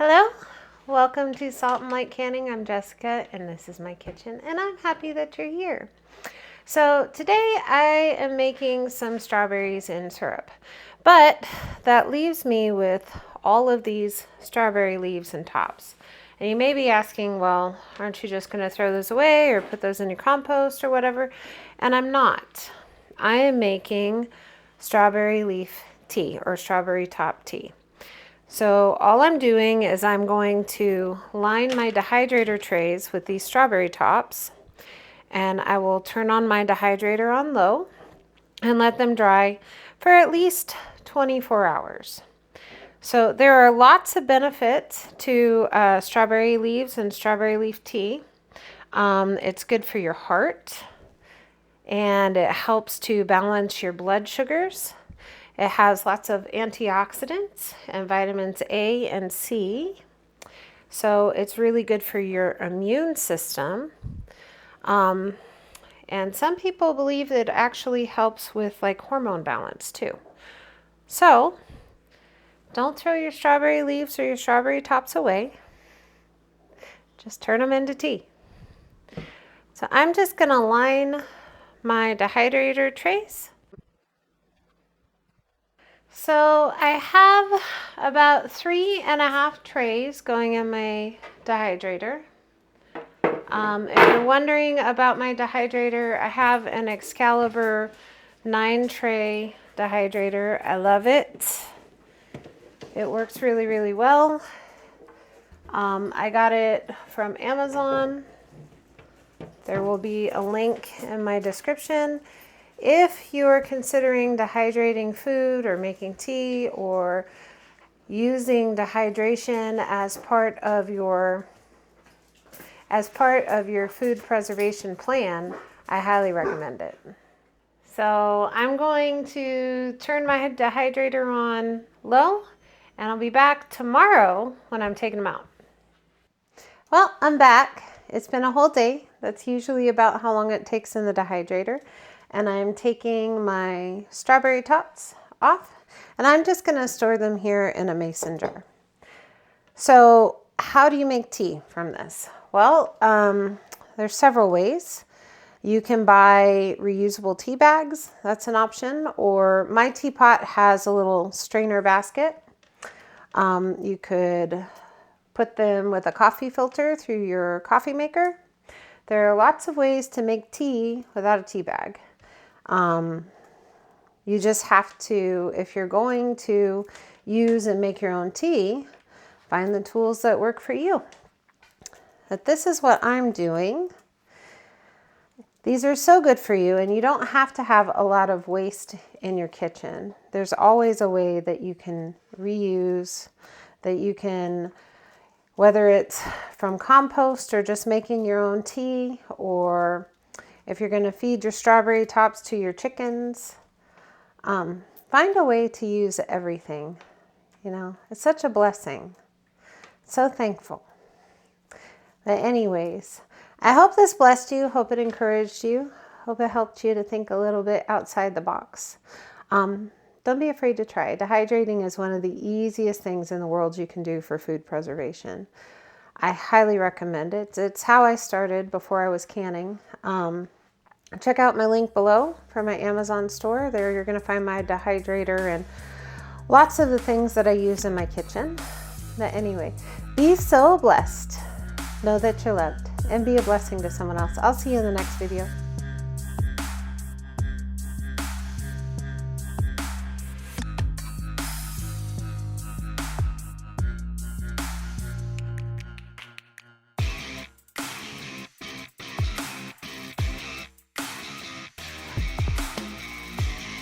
Hello, welcome to Salt and Light Canning. I'm Jessica and this is my kitchen and I'm happy that you're here. So today I am making some strawberries in syrup, but that leaves me with all of these strawberry leaves and tops. And you may be asking, well, aren't you just going to throw those away or put those in your compost or whatever? And I'm not. I am making strawberry leaf tea or strawberry top tea. So all I'm doing is I'm going to line my dehydrator trays with these strawberry tops, and I will turn on my dehydrator on low and let them dry for at least 24 hours. So there are lots of benefits to strawberry leaves and strawberry leaf tea. It's good for your heart and it helps to balance your blood sugars. It has lots of antioxidants and vitamins A and C. So it's really good for your immune system. And some people believe that it actually helps with like hormone balance too. So don't throw your strawberry leaves or your strawberry tops away. Just turn them into tea. So I'm just going to line my dehydrator trays. So I have about 3.5 trays going in my dehydrator. If you're wondering about my dehydrator, I have an Excalibur 9-tray dehydrator. I love it. It works really, really well. I got it from Amazon. There will be a link in my description. If you are considering dehydrating food or making tea or using dehydration as part of your food preservation plan, I highly recommend it. So I'm going to turn my dehydrator on low and I'll be back tomorrow when I'm taking them out. Well, I'm back. It's been a whole day. That's usually about how long it takes in the dehydrator. And I'm taking my strawberry tops off and I'm just going to store them here in a mason jar. So how do you make tea from this? Well, there's several ways. You can buy reusable tea bags. That's an option. Or my teapot has a little strainer basket. You could put them with a coffee filter through your coffee maker. There are lots of ways to make tea without a tea bag. You just have to, if you're going to use and make your own tea, find the tools that work for you. But this is what I'm doing. These are so good for you, and you don't have to have a lot of waste in your kitchen. There's always a way that you can reuse, that you can, whether it's from compost or just making your own tea, or if you're going to feed your strawberry tops to your chickens, find a way to use everything. You know, it's such a blessing. So thankful. But anyways, I hope this blessed you. Hope it encouraged you. Hope it helped you to think a little bit outside the box. Don't be afraid to try. Dehydrating is one of the easiest things in the world you can do for food preservation. I highly recommend it. It's how I started before I was canning. Check out my link below for my Amazon store. There you're going to find my dehydrator and lots of the things that I use in my kitchen. But anyway, be so blessed. Know that you're loved and be a blessing to someone else. I'll see you in the next video.